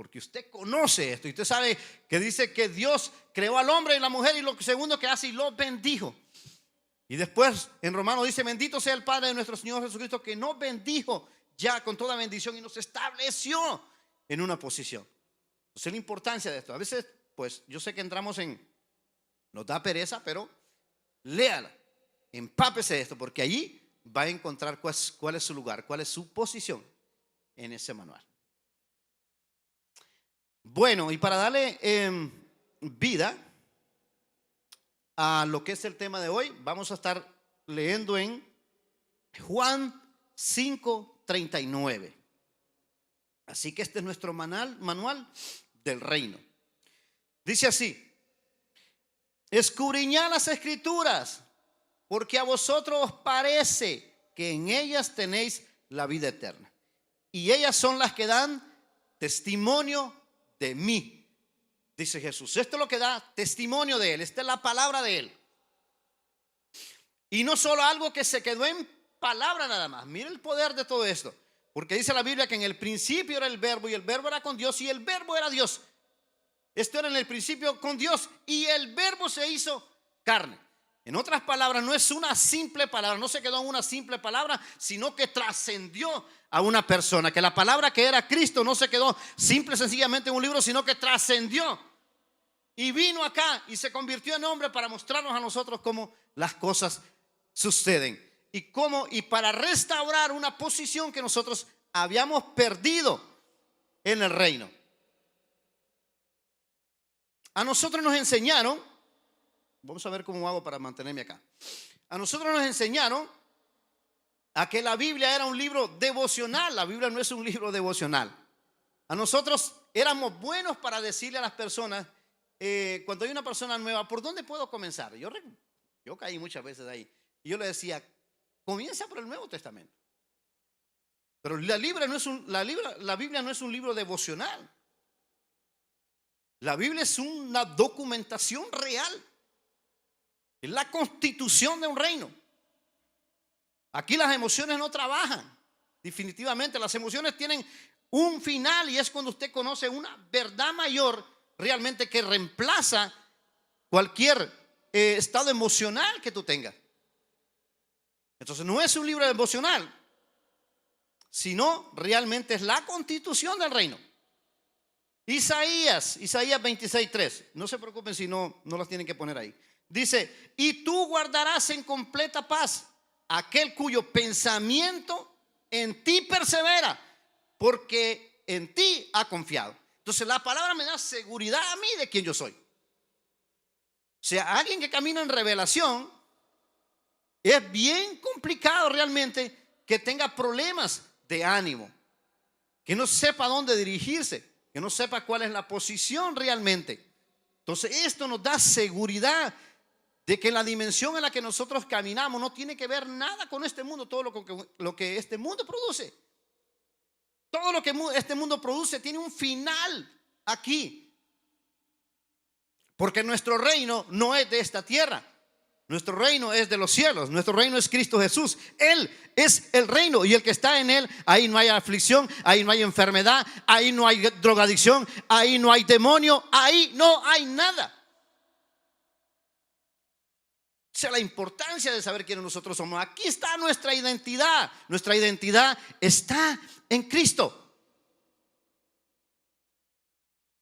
porque usted conoce esto y usted sabe que dice que Dios creó al hombre y la mujer y lo segundo que hace y lo bendijo. Y después en Romanos dice: bendito sea el Padre de nuestro Señor Jesucristo, que nos bendijo ya con toda bendición y nos estableció en una posición. Entonces la importancia de esto, a veces pues yo sé que nos da pereza, pero léala, empápese de esto, porque allí va a encontrar cuál es su lugar, cuál es su posición en ese manual. Bueno, y para darle vida a lo que es el tema de hoy, vamos a estar leyendo en Juan 5:39. Así que este es nuestro manual del reino. Dice así: escudriñad las escrituras, porque a vosotros os parece que en ellas tenéis la vida eterna, y ellas son las que dan testimonio de mí, dice Jesús. Esto es lo que da testimonio de Él. Esta es la palabra de Él. Y no solo algo que se quedó en palabra nada más. Mire el poder de todo esto, porque dice la Biblia que en el principio era el verbo, y el verbo era con Dios, y el verbo era Dios. Esto era en el principio con Dios, y el verbo se hizo carne. En otras palabras, no es una simple palabra, no se quedó en una simple palabra, sino que trascendió a una persona. Que la palabra que era Cristo no se quedó simple sencillamente en un libro, sino que trascendió y vino acá y se convirtió en hombre para mostrarnos a nosotros cómo las cosas suceden y para restaurar una posición que nosotros habíamos perdido en el reino. A nosotros nos enseñaron, vamos a ver cómo hago para mantenerme acá. A nosotros nos enseñaron a que la Biblia era un libro devocional. La Biblia no es un libro devocional. A nosotros éramos buenos para decirle a las personas, cuando hay una persona nueva, ¿por dónde puedo comenzar? Yo caí muchas veces ahí. Y yo le decía: comienza por el Nuevo Testamento. Pero la Biblia no es un libro devocional. La Biblia es una documentación real. Es la constitución de un reino. Aquí las emociones no trabajan. Definitivamente las emociones tienen un final, y es cuando usted conoce una verdad mayor realmente que reemplaza cualquier estado emocional que tú tengas. Entonces no es un libro emocional, sino realmente es la constitución del reino. Isaías 26:3. No se preocupen si no las tienen que poner ahí. Dice: y tú guardarás en completa paz aquel cuyo pensamiento en ti persevera, porque en ti ha confiado. Entonces la palabra me da seguridad a mí de quién yo soy. O sea, alguien que camina en revelación, es bien complicado realmente que tenga problemas de ánimo, que no sepa dónde dirigirse, que no sepa cuál es la posición realmente. Entonces esto nos da seguridad de que la dimensión en la que nosotros caminamos no tiene que ver nada con este mundo. Todo lo que este mundo produce, todo lo que este mundo produce tiene un final aquí, porque nuestro reino no es de esta tierra. Nuestro reino es de los cielos. Nuestro reino es Cristo Jesús. Él es el reino, y el que está en Él, ahí no hay aflicción, ahí no hay enfermedad, ahí no hay drogadicción, ahí no hay demonio, ahí no hay nada. O sea, la importancia de saber quiénes nosotros somos. Aquí está nuestra identidad. Nuestra identidad está en Cristo.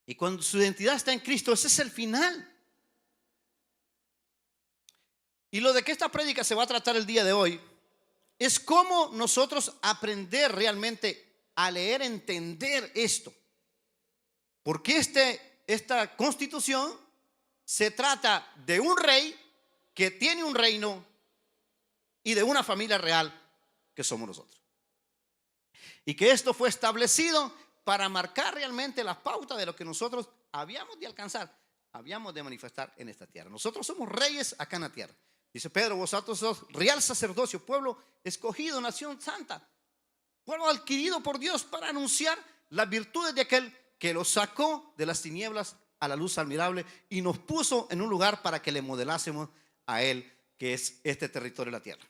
Y cuando su identidad está en Cristo, ese es el final. Y lo de que esta prédica se va a tratar el día de hoy es cómo nosotros aprender realmente a leer, entender esto. Porque esta constitución se trata de un rey que tiene un reino y de una familia real que somos nosotros. Y que esto fue establecido para marcar realmente la pauta de lo que nosotros habíamos de alcanzar, habíamos de manifestar en esta tierra. Nosotros somos reyes acá en la tierra. Dice Pedro: vosotros sos real sacerdocio, pueblo escogido, nación santa, pueblo adquirido por Dios para anunciar las virtudes de aquel que los sacó de las tinieblas a la luz admirable y nos puso en un lugar para que le modelásemos a Él, que es este territorio de la tierra.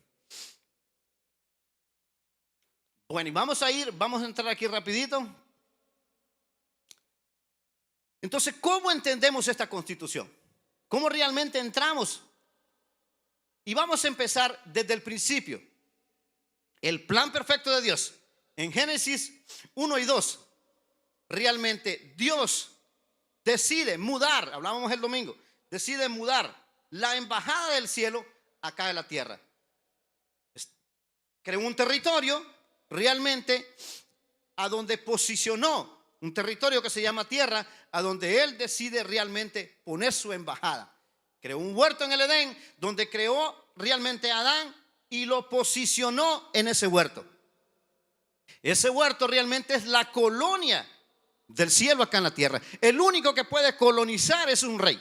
Bueno, y vamos a entrar aquí rapidito Entonces, ¿cómo entendemos esta constitución? ¿Cómo realmente entramos? Y vamos a empezar desde el principio. El plan perfecto de Dios. En Génesis 1 y 2, realmente Dios decide mudar, hablábamos el domingo, decide mudar la embajada del cielo acá en la tierra. Creó un territorio realmente a donde posicionó, un territorio que se llama tierra, a donde Él decide realmente poner su embajada. Creó un huerto en el Edén, donde creó realmente a Adán y lo posicionó en ese huerto. Ese huerto realmente es la colonia del cielo acá en la tierra. El único que puede colonizar es un rey.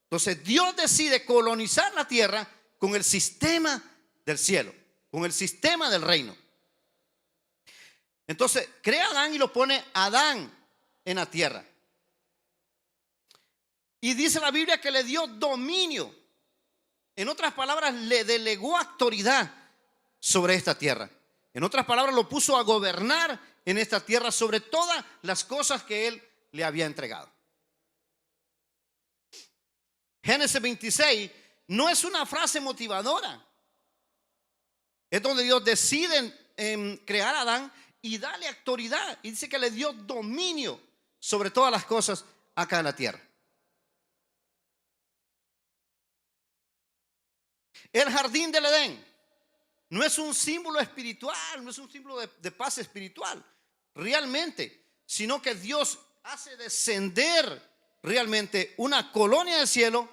Entonces Dios decide colonizar la tierra con el sistema del cielo, con el sistema del reino. Entonces crea a Adán y lo pone Adán en la tierra. Y dice la Biblia que le dio dominio. En otras palabras, le delegó autoridad sobre esta tierra. En otras palabras, lo puso a gobernar en esta tierra sobre todas las cosas que Él le había entregado. Génesis 26 no es una frase motivadora. Es donde Dios decide crear a Adán y darle autoridad. Y dice que le dio dominio sobre todas las cosas acá en la tierra. El jardín del Edén no es un símbolo espiritual, no es un símbolo de paz espiritual, realmente, sino que Dios hace descender realmente una colonia del cielo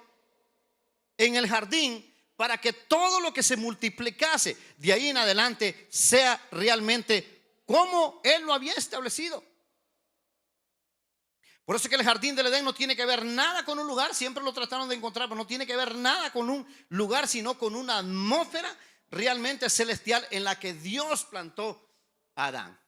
en el jardín para que todo lo que se multiplicase de ahí en adelante sea realmente como Él lo había establecido. Por eso es que el jardín del Edén no tiene que ver nada con un lugar, siempre lo trataron de encontrar, pero no tiene que ver nada con un lugar, sino con una atmósfera realmente celestial en la que Dios plantó a Adán.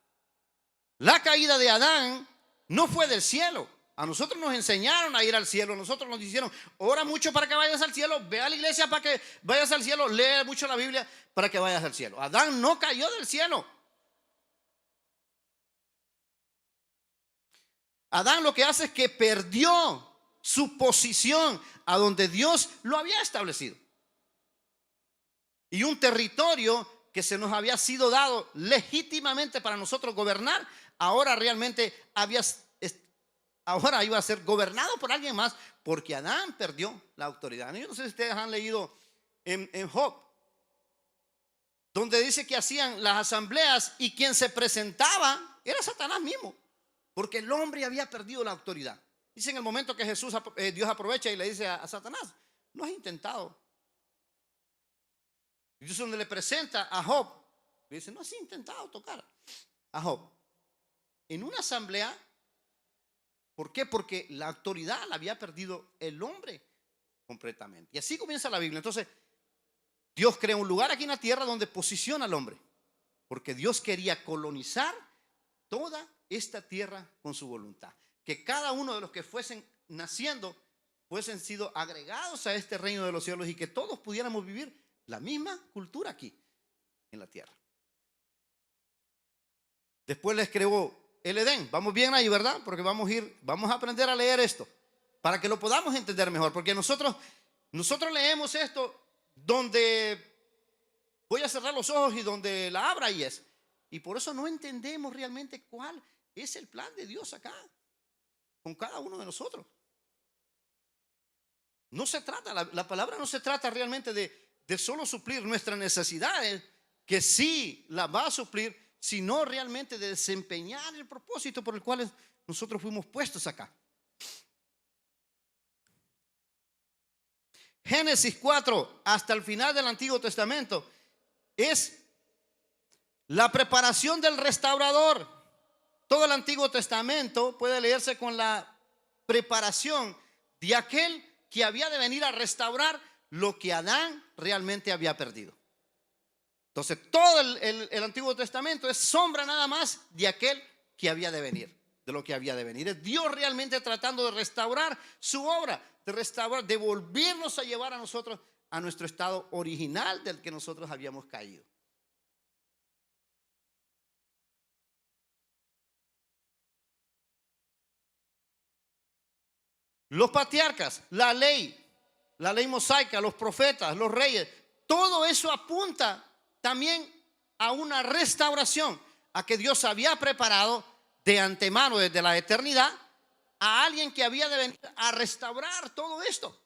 La caída de Adán no fue del cielo. A nosotros nos enseñaron a ir al cielo, nosotros nos dijeron, ora mucho para que vayas al cielo, ve a la iglesia para que vayas al cielo, lee mucho la Biblia para que vayas al cielo. Adán no cayó del cielo. Adán lo que hace es que perdió su posición a donde Dios lo había establecido. Y un territorio que se nos había sido dado legítimamente para nosotros gobernar, ahora realmente ahora iba a ser gobernado por alguien más, porque Adán perdió la autoridad. Yo no sé si ustedes han leído en Job, donde dice que hacían las asambleas y quien se presentaba era Satanás mismo, porque el hombre había perdido la autoridad. Dice en el momento que Dios aprovecha y le dice a Satanás, no has intentado. Y Dios donde le presenta a Job, le dice, no has intentado tocar a Job en una asamblea. ¿Por qué? Porque la autoridad la había perdido el hombre completamente. Y así comienza la Biblia. Entonces, Dios crea un lugar aquí en la tierra donde posiciona al hombre, porque Dios quería colonizar toda esta tierra con su voluntad. Que cada uno de los que fuesen naciendo fuesen sido agregados a este reino de los cielos y que todos pudiéramos vivir la misma cultura aquí en la tierra. Después les creó el Edén. Vamos bien ahí, ¿verdad? Porque vamos a aprender a leer esto para que lo podamos entender mejor. Porque nosotros leemos esto donde voy a cerrar los ojos y donde la abra y es. Y por eso no entendemos realmente cuál es el plan de Dios acá con cada uno de nosotros. No se trata, la palabra no se trata realmente de solo suplir nuestras necesidades, que sí las va a suplir, sino realmente de desempeñar el propósito por el cual nosotros fuimos puestos acá. Génesis 4 hasta el final del Antiguo Testamento es la preparación del restaurador. Todo el Antiguo Testamento puede leerse con la preparación de aquel que había de venir a restaurar lo que Adán realmente había perdido. Entonces todo el Antiguo Testamento es sombra nada más de aquel que había de venir, de lo que había de venir. Es Dios realmente tratando de restaurar su obra, de restaurar, de volvernos a llevar a nosotros a nuestro estado original del que nosotros habíamos caído. los patriarcas, la ley mosaica, los profetas, los reyes, todo eso apunta también a una restauración, a que Dios había preparado de antemano desde la eternidad a alguien que había de venir a restaurar todo esto.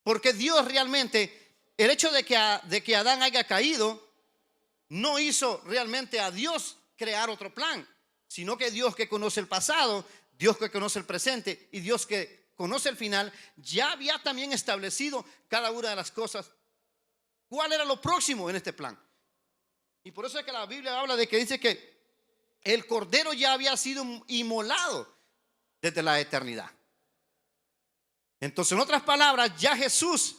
Porque Dios realmente, el hecho de que Adán haya caído, no hizo realmente a Dios crear otro plan, sino que Dios, que conoce el pasado, Dios que conoce el presente y Dios que conoce el final, ya había también establecido cada una de las cosas. ¿Cuál era lo próximo en este plan? Y por eso es que la Biblia habla de que dice que el cordero ya había sido inmolado desde la eternidad. Entonces, en otras palabras, ya Jesús,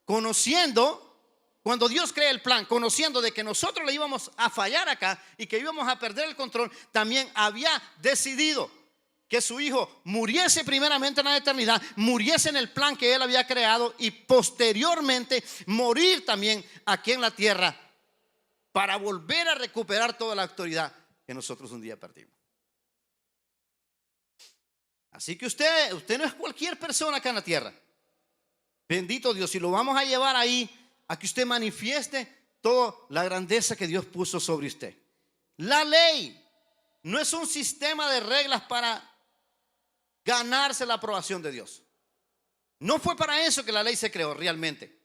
conociendo, cuando Dios crea el plan, conociendo de que nosotros le íbamos a fallar acá y que íbamos a perder el control, también había decidido que su hijo muriese primeramente en la eternidad, muriese en el plan que él había creado y posteriormente morir también aquí en la tierra para volver a recuperar toda la autoridad que nosotros un día perdimos. Así que usted no es cualquier persona acá en la tierra. Bendito Dios, y lo vamos a llevar ahí a que usted manifieste toda la grandeza que Dios puso sobre usted. La ley no es un sistema de reglas para ganarse la aprobación de Dios. No fue para eso que la ley se creó realmente.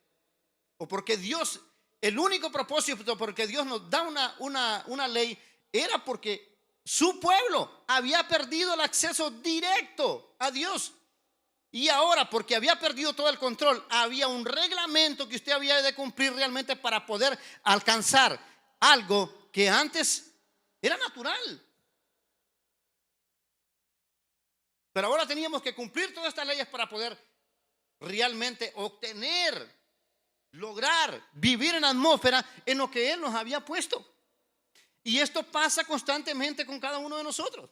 O porque Dios, el único propósito porque Dios nos da una ley era porque su pueblo había perdido el acceso directo a Dios. Y ahora, porque había perdido todo el control, había un reglamento que usted había de cumplir realmente para poder alcanzar algo que antes era natural. Pero ahora teníamos que cumplir todas estas leyes para poder realmente obtener, lograr, vivir en la atmósfera en lo que Él nos había puesto. Y esto pasa constantemente con cada uno de nosotros.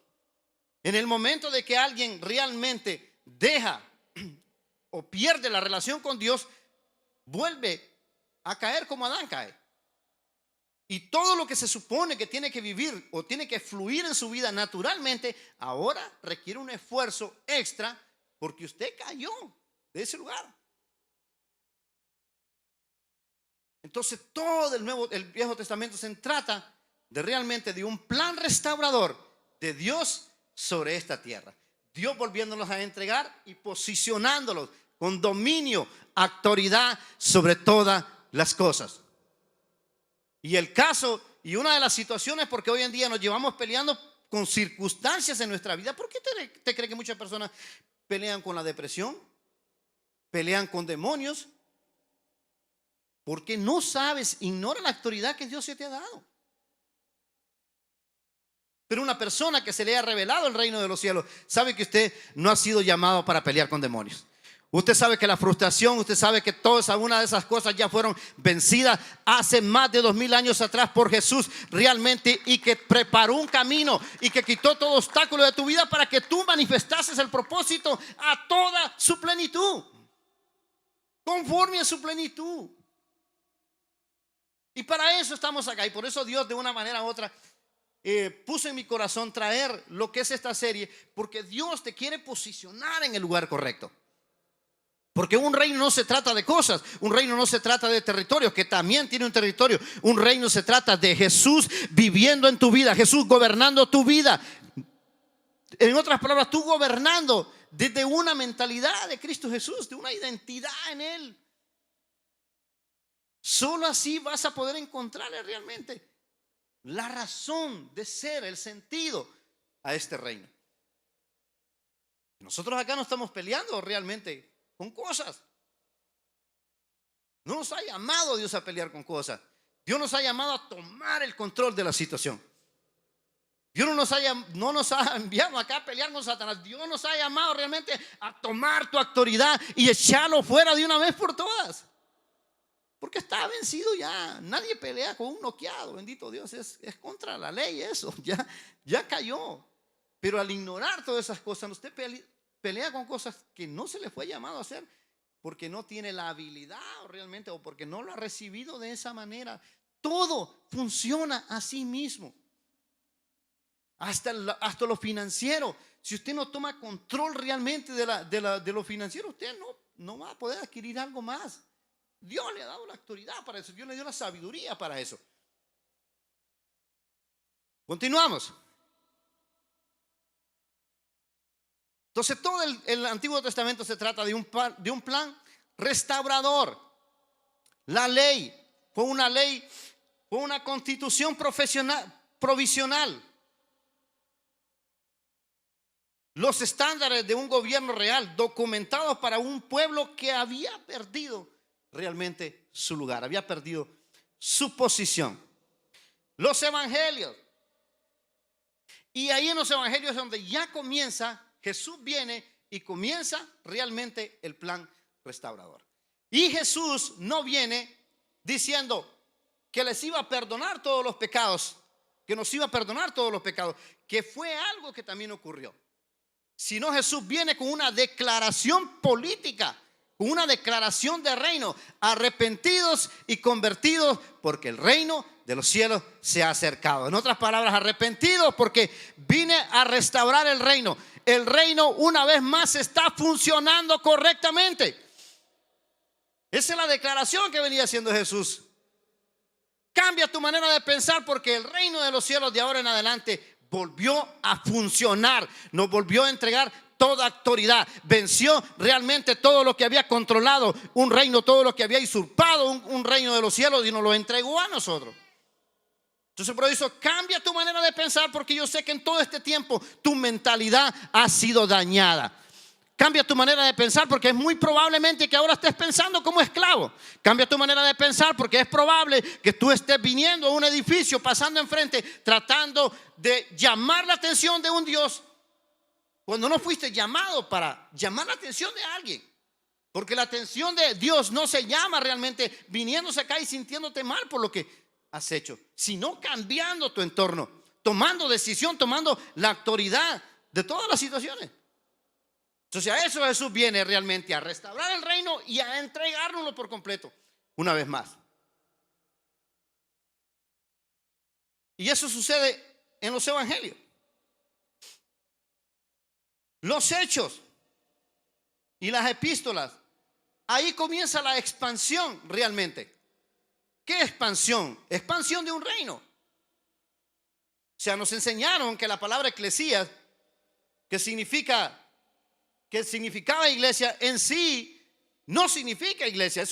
En el momento de que alguien realmente deja o pierde la relación con Dios, vuelve a caer como Adán cae. Y todo lo que se supone que tiene que vivir o tiene que fluir en su vida naturalmente, ahora requiere un esfuerzo extra porque usted cayó de ese lugar. Entonces todo el Viejo Testamento se trata de realmente de un plan restaurador de Dios sobre esta tierra. Dios volviéndolos a entregar y posicionándolos con dominio, autoridad sobre todas las cosas. Y el caso y una de las situaciones, porque hoy en día nos llevamos peleando con circunstancias en nuestra vida. ¿Por qué te cree que muchas personas pelean con la depresión? Pelean con demonios. Porque no sabes, ignora la autoridad que Dios se te ha dado. Pero una persona que se le ha revelado el reino de los cielos sabe que usted no ha sido llamado para pelear con demonios. Usted sabe que la frustración, usted sabe que todas algunas de esas cosas ya fueron vencidas hace más de 2000 años atrás por Jesús realmente, y que preparó un camino y que quitó todo obstáculo de tu vida para que tú manifestases el propósito a toda su plenitud, conforme a su plenitud. Y para eso estamos acá, y por eso Dios de una manera u otra puso en mi corazón traer lo que es esta serie, porque Dios te quiere posicionar en el lugar correcto. Porque un reino no se trata de cosas, un reino no se trata de territorio, que también tiene un territorio. Un reino se trata de Jesús viviendo en tu vida, Jesús gobernando tu vida. En otras palabras, tú gobernando desde una mentalidad de Cristo Jesús, de una identidad en Él. Solo así vas a poder encontrarle realmente la razón de ser, el sentido a este reino. Nosotros acá no estamos peleando realmente con cosas. No nos ha llamado Dios a pelear con cosas. Dios nos ha llamado a tomar el control de la situación. Dios no nos ha enviado acá a pelear con Satanás. Dios nos ha llamado realmente a tomar tu autoridad y echarlo fuera de una vez por todas. Porque está vencido ya. Nadie pelea con un noqueado. Bendito Dios, es contra la ley eso. Ya cayó. Pero al ignorar todas esas cosas, usted pelea con cosas que no se le fue llamado a hacer porque no tiene la habilidad realmente, o porque no lo ha recibido de esa manera. Todo funciona a sí mismo. hasta lo financiero. Si usted no toma control realmente de lo financiero, usted no va a poder adquirir algo más. Dios le ha dado la autoridad para eso. Dios le dio la sabiduría para eso. Continuamos. Entonces todo el Antiguo Testamento se trata de un plan restaurador. La ley fue una constitución provisional. Los estándares de un gobierno real documentados para un pueblo que había perdido realmente su lugar, había perdido su posición. Los evangelios. Y ahí en los evangelios es donde ya comienza, Jesús viene y comienza realmente el plan restaurador. Y Jesús no viene diciendo que les iba a perdonar todos los pecados, que nos iba a perdonar todos los pecados, que fue algo que también ocurrió. Sino Jesús viene con una declaración política, con una declaración de reino: arrepentidos y convertidos, porque el reino de los cielos se ha acercado. En otras palabras, arrepentidos porque vine a restaurar el reino. El reino una vez más está funcionando correctamente. Esa es la declaración que venía haciendo Jesús. Cambia tu manera de pensar, porque el reino de los cielos de ahora en adelante volvió a funcionar, nos volvió a entregar toda autoridad, venció realmente todo lo que había controlado un reino, todo lo que había usurpado un reino de los cielos, y nos lo entregó a nosotros. Entonces por eso cambia tu manera de pensar, porque yo sé que en todo este tiempo tu mentalidad ha sido dañada. Cambia tu manera de pensar, porque es muy probablemente que ahora estés pensando como esclavo. Cambia tu manera de pensar, porque es probable que tú estés viniendo a un edificio, pasando enfrente, tratando de llamar la atención de un Dios, cuando no fuiste llamado para llamar la atención de alguien. Porque la atención de Dios no se llama realmente viniéndose acá y sintiéndote mal por lo que has hecho, sino cambiando tu entorno, tomando decisión, tomando la autoridad de todas las situaciones. Entonces a eso Jesús viene realmente, a restaurar el reino y a entregárnoslo por completo una vez más. Y eso sucede en los evangelios. Los hechos y las epístolas, ahí comienza la expansión realmente. ¿Qué expansión? Expansión de un reino. O sea, nos enseñaron que la palabra eclesías, que significaba iglesia, en sí no significa iglesia.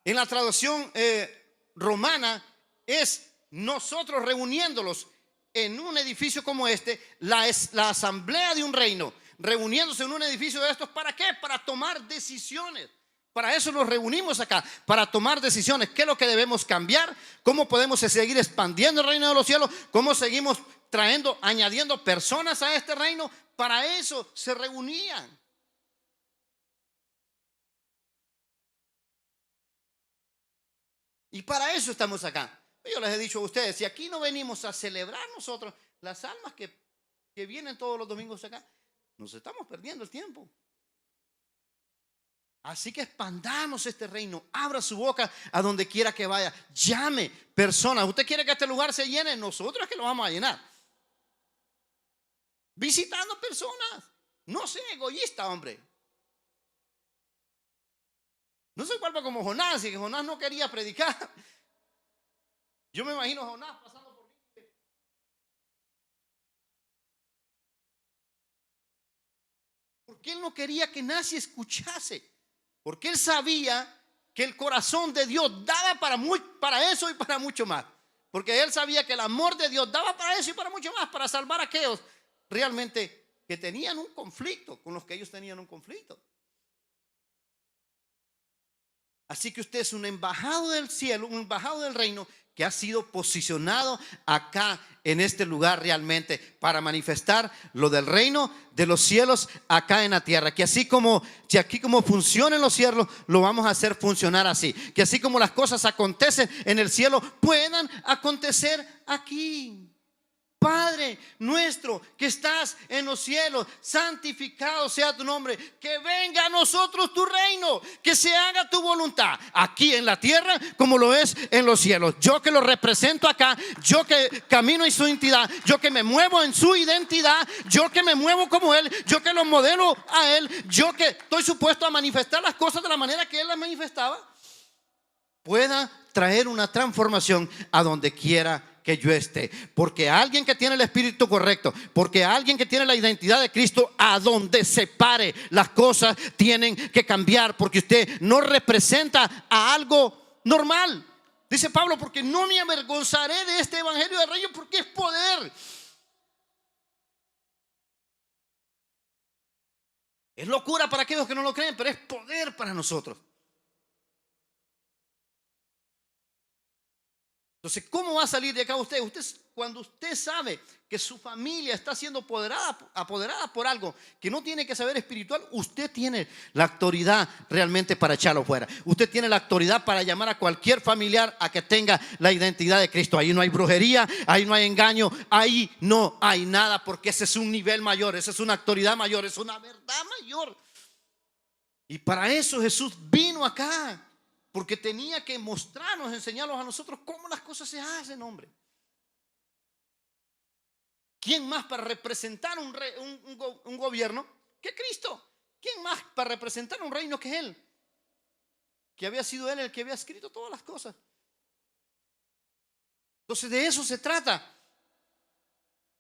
En la traducción romana es nosotros reuniéndolos en un edificio como este, la asamblea de un reino, reuniéndose en un edificio de estos. ¿Para qué? Para tomar decisiones. Para eso nos reunimos acá, para tomar decisiones. ¿Qué es lo que debemos cambiar? ¿Cómo podemos seguir expandiendo el reino de los cielos? ¿Cómo seguimos añadiendo personas a este reino? Para eso se reunían. Y para eso estamos acá. Yo les he dicho a ustedes, si aquí no venimos a celebrar nosotros las almas que vienen todos los domingos acá, nos estamos perdiendo el tiempo. Así que expandamos este reino. Abra su boca a donde quiera que vaya. Llame personas. ¿Usted quiere que este lugar se llene? Nosotros es que lo vamos a llenar. Visitando personas. No sea egoísta, hombre. No se vuelva como Jonás, y que Jonás no quería predicar. Yo me imagino a Jonás pasando por mí. Porque él no quería que nadie escuchase. Porque él sabía que el corazón de Dios daba para eso y para mucho más. Porque él sabía que el amor de Dios daba para eso y para mucho más, para salvar a aquellos realmente que tenían un conflicto, con los que ellos tenían un conflicto. Así que usted es un embajado del cielo, un embajado del reino, que ha sido posicionado acá en este lugar realmente para manifestar lo del reino de los cielos acá en la tierra. Que así como funcionan los cielos, lo vamos a hacer funcionar así. Que así como las cosas acontecen en el cielo, puedan acontecer aquí. Padre nuestro que estás en los cielos, santificado sea tu nombre, que venga a nosotros tu reino, que se haga tu voluntad aquí en la tierra como lo es en los cielos. Yo que lo represento acá, yo que camino en su identidad, yo que me muevo en su identidad, yo que me muevo como Él, yo que lo modelo a Él, yo que estoy supuesto a manifestar las cosas de la manera que Él las manifestaba, pueda traer una transformación a donde quiera que yo esté. Porque alguien que tiene el espíritu correcto, porque alguien que tiene la identidad de Cristo, a donde se pare, las cosas tienen que cambiar, porque usted no representa a algo normal. Dice Pablo, porque no me avergonzaré de este evangelio del reino, porque es poder. Es locura para aquellos que no lo creen, pero es poder para nosotros. Entonces, ¿cómo va a salir de acá usted? Cuando usted sabe que su familia está siendo apoderada por algo que no tiene que saber espiritual, usted tiene la autoridad realmente para echarlo fuera. Usted tiene la autoridad para llamar a cualquier familiar a que tenga la identidad de Cristo. Ahí no hay brujería, ahí no hay engaño, ahí no hay nada, porque ese es un nivel mayor, esa es una autoridad mayor, es una verdad mayor. Y para eso Jesús vino acá. Porque tenía que mostrarnos, enseñarnos a nosotros cómo las cosas se hacen, hombre. ¿Quién más para representar un gobierno que Cristo? ¿Quién más para representar un reino que Él? Que había sido Él el que había escrito todas las cosas. Entonces de eso se trata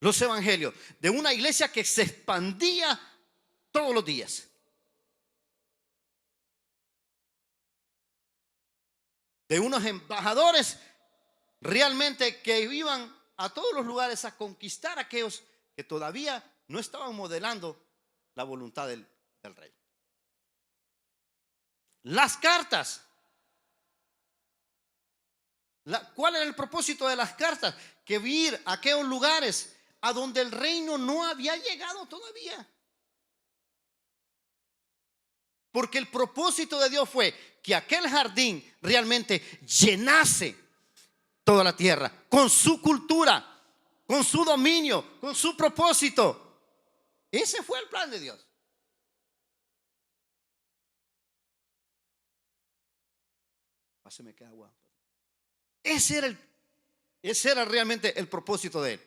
los evangelios. De una iglesia que se expandía todos los días. De unos embajadores realmente que iban a todos los lugares a conquistar a aquellos que todavía no estaban modelando la voluntad del rey. Las cartas. ¿Cuál era el propósito de las cartas? Que ir a aquellos lugares a donde el reino no había llegado todavía. Porque el propósito de Dios fue que aquel jardín realmente llenase toda la tierra con su cultura, con su dominio, con su propósito. Ese fue el plan de Dios. Páseme que agua. Ese era realmente el propósito de Él.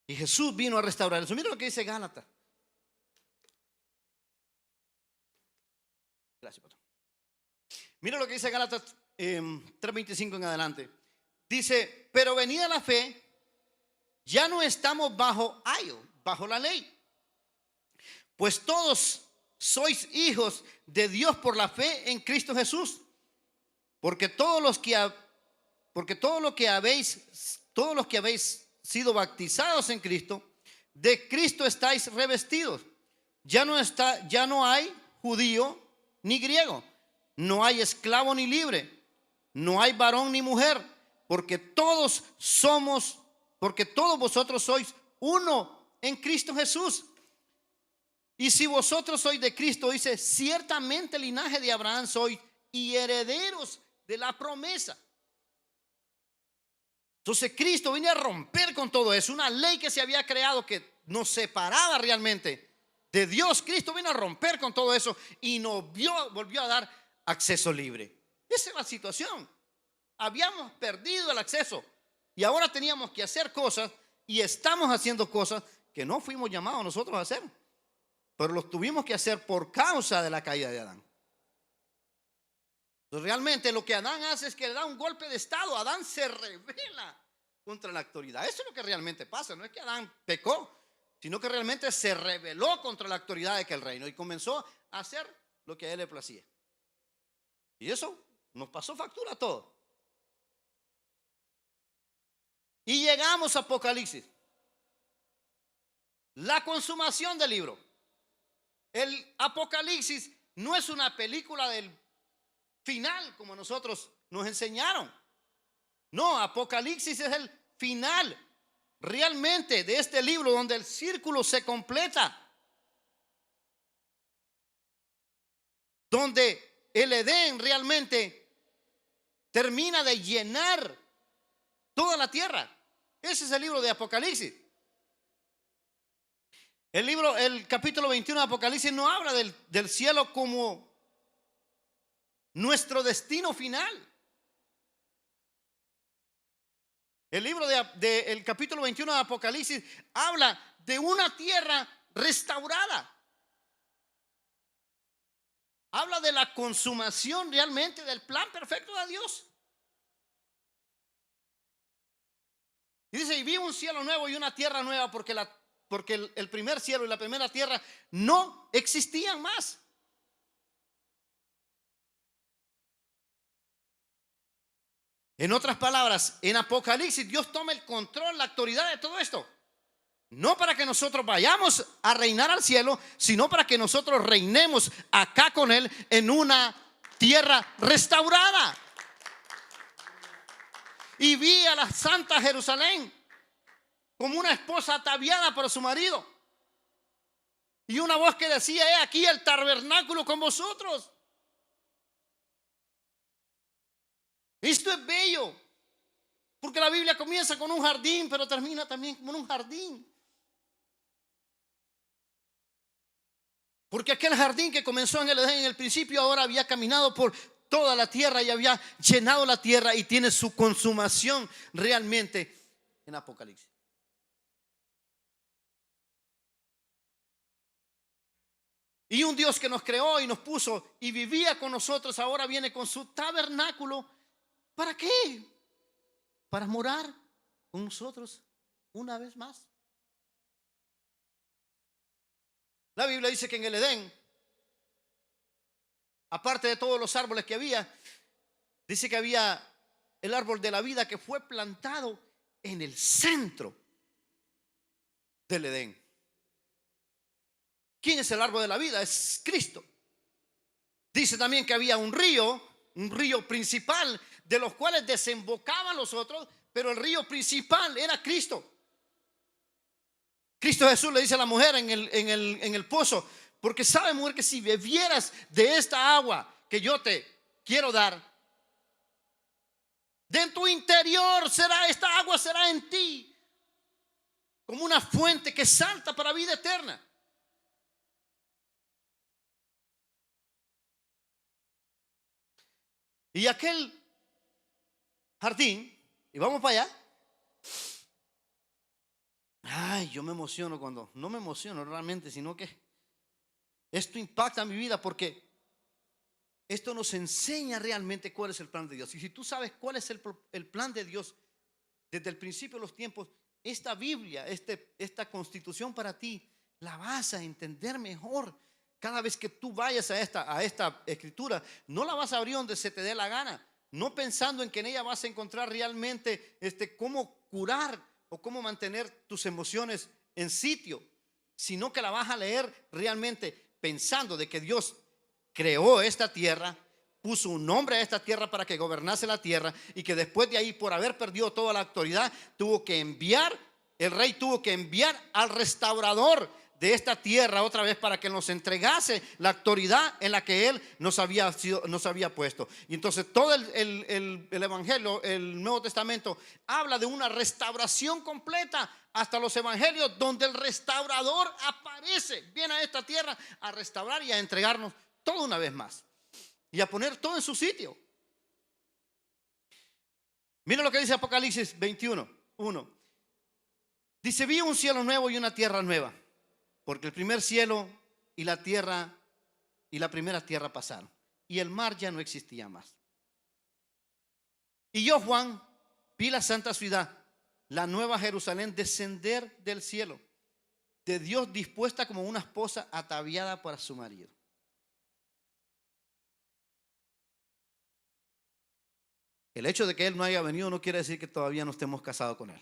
Y Jesús vino a restaurar eso. Mira lo que dice Gálatas. Gracias, patrón. Mira lo que dice Gálatas 3:25 en adelante. Dice, pero venida la fe, ya no estamos bajo ayo, bajo la ley. Pues todos sois hijos de Dios por la fe en Cristo Jesús. Porque todos los que habéis sido bautizados en Cristo, de Cristo estáis revestidos. Ya no hay judío ni griego, no hay esclavo ni libre, no hay varón ni mujer, porque todos vosotros sois uno en Cristo Jesús. Y si vosotros sois de Cristo, dice, ciertamente linaje de Abraham sois y herederos de la promesa. Entonces Cristo vino a romper con todo eso. Una ley que se había creado que nos separaba realmente de Dios. Cristo vino a romper con todo eso y nos volvió a dar acceso libre. Esa es la situación. Habíamos perdido el acceso y ahora teníamos que hacer cosas, y estamos haciendo cosas que no fuimos llamados nosotros a hacer, pero los tuvimos que hacer por causa de la caída de Adán. Entonces, realmente lo que Adán hace es que le da un golpe de estado. Adán se rebela contra la autoridad. Eso es lo que realmente pasa. No es que Adán pecó, sino que realmente se rebeló contra la autoridad de aquel reino y comenzó a hacer lo que a él le placía. Y eso nos pasó factura a todos. Y llegamos a Apocalipsis, la consumación del libro. El Apocalipsis no es una película del final como nosotros nos enseñaron. No, Apocalipsis es el final realmente de este libro, donde el círculo se completa, donde el Edén realmente termina de llenar toda la tierra. Ese es el libro de Apocalipsis. El capítulo 21 de Apocalipsis no habla del cielo como nuestro destino final. El capítulo 21 de Apocalipsis habla de una tierra restaurada. Habla de la consumación realmente del plan perfecto de Dios. Y dice, y vi un cielo nuevo y una tierra nueva, porque el primer cielo y la primera tierra no existían más. En otras palabras, en Apocalipsis Dios toma el control, la autoridad de todo esto. No para que nosotros vayamos a reinar al cielo, sino para que nosotros reinemos acá con Él en una tierra restaurada. Y vi a la Santa Jerusalén como una esposa ataviada por su marido. Y una voz que decía, he aquí el tabernáculo con vosotros. Esto es bello, porque la Biblia comienza con un jardín, pero termina también con un jardín. Porque aquel jardín que comenzó en el Edén en el principio, ahora había caminado por toda la tierra y había llenado la tierra, y tiene su consumación realmente en Apocalipsis. Y un Dios que nos creó y nos puso y vivía con nosotros, ahora viene con su tabernáculo. ¿Para qué? Para morar con nosotros una vez más. La Biblia dice que en el Edén, aparte de todos los árboles que había, dice que había el árbol de la vida que fue plantado en el centro del Edén. ¿Quién es el árbol de la vida? Es Cristo. Dice también que había un río principal, de los cuales desembocaban los otros, pero el río principal era Cristo. Cristo Jesús le dice a la mujer en el pozo, porque sabe, mujer, que si bebieras de esta agua que yo te quiero dar, de en tu interior esta agua será en ti como una fuente que salta para vida eterna. Y aquel jardín, y vamos para allá. Ay, yo me emociono cuando, no me emociono realmente, sino que esto impacta mi vida, porque esto nos enseña realmente cuál es el plan de Dios. Y si tú sabes cuál es el plan de Dios desde el principio de los tiempos, esta Biblia, esta constitución para ti, la vas a entender mejor. Cada vez que tú vayas a esta escritura, no la vas a abrir donde se te dé la gana, no pensando en que en ella vas a encontrar realmente cómo curar o cómo mantener tus emociones en sitio, sino que la vas a leer realmente pensando de que Dios creó esta tierra, puso un nombre a esta tierra para que gobernase la tierra, y que después de ahí, por haber perdido toda la autoridad, el rey tuvo que enviar al restaurador de esta tierra otra vez para que nos entregase la autoridad en la que Él nos había puesto. Y entonces todo el Evangelio, el Nuevo Testamento, habla de una restauración completa, hasta los Evangelios, donde el restaurador aparece, viene a esta tierra a restaurar y a entregarnos todo una vez más y a poner todo en su sitio. Miren lo que dice Apocalipsis 21:1. Dice, vi un cielo nuevo y una tierra nueva, porque el primer cielo y la primera tierra pasaron, y el mar ya no existía más. Y yo, Juan, vi la santa ciudad, la nueva Jerusalén, descender del cielo, de Dios, dispuesta como una esposa ataviada para su marido. El hecho de que Él no haya venido no quiere decir que todavía no estemos casados con Él.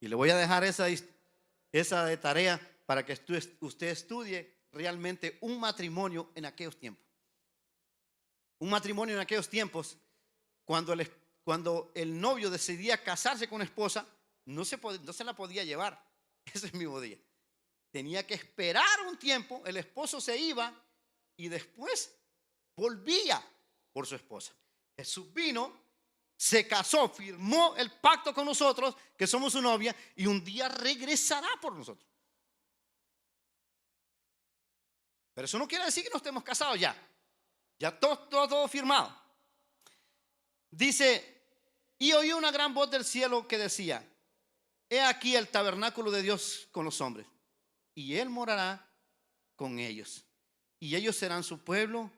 Y le voy a dejar esa de tarea para que usted estudie realmente un matrimonio en aquellos tiempos. Un matrimonio en aquellos tiempos, cuando el novio decidía casarse con una esposa, no se la podía llevar ese mismo día. Tenía que esperar un tiempo, el esposo se iba y después volvía por su esposa. Jesús vino se casó, firmó el pacto con nosotros, que somos su novia, y un día regresará por nosotros. Pero eso no quiere decir que no estemos casados ya. Ya todo firmado. Dice, y oí una gran voz del cielo que decía, he aquí el tabernáculo de Dios con los hombres, y Él morará con ellos, y ellos serán su pueblo,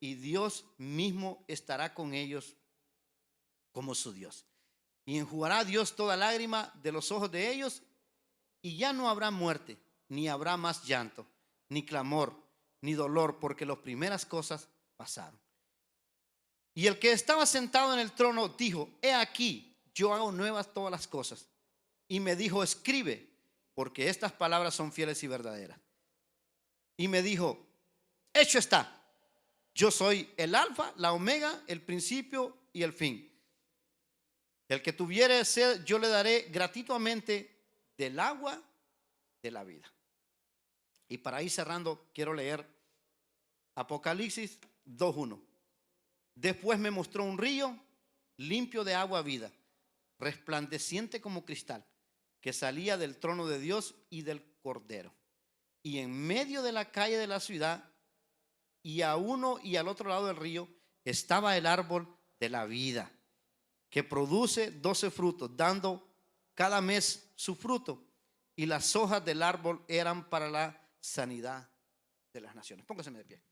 y Dios mismo estará con ellos como su Dios. Y enjugará Dios toda lágrima de los ojos de ellos, y ya no habrá muerte, ni habrá más llanto, ni clamor, ni dolor, porque las primeras cosas pasaron. Y el que estaba sentado en el trono dijo, he aquí, yo hago nuevas todas las cosas. Y me dijo, escribe, porque estas palabras son fieles y verdaderas. Y me dijo, hecho está. Yo soy el alfa, la omega, el principio y el fin. El que tuviere sed, yo le daré gratuitamente del agua de la vida. Y para ir cerrando, quiero leer Apocalipsis 2:1. Después me mostró un río limpio de agua vida, resplandeciente como cristal, que salía del trono de Dios y del Cordero. Y en medio de la calle de la ciudad, y a uno y al otro lado del río, estaba el árbol de la vida, que produce 12 frutos, dando cada mes su fruto. Y las hojas del árbol eran para la sanidad de las naciones. Póngaseme de pie.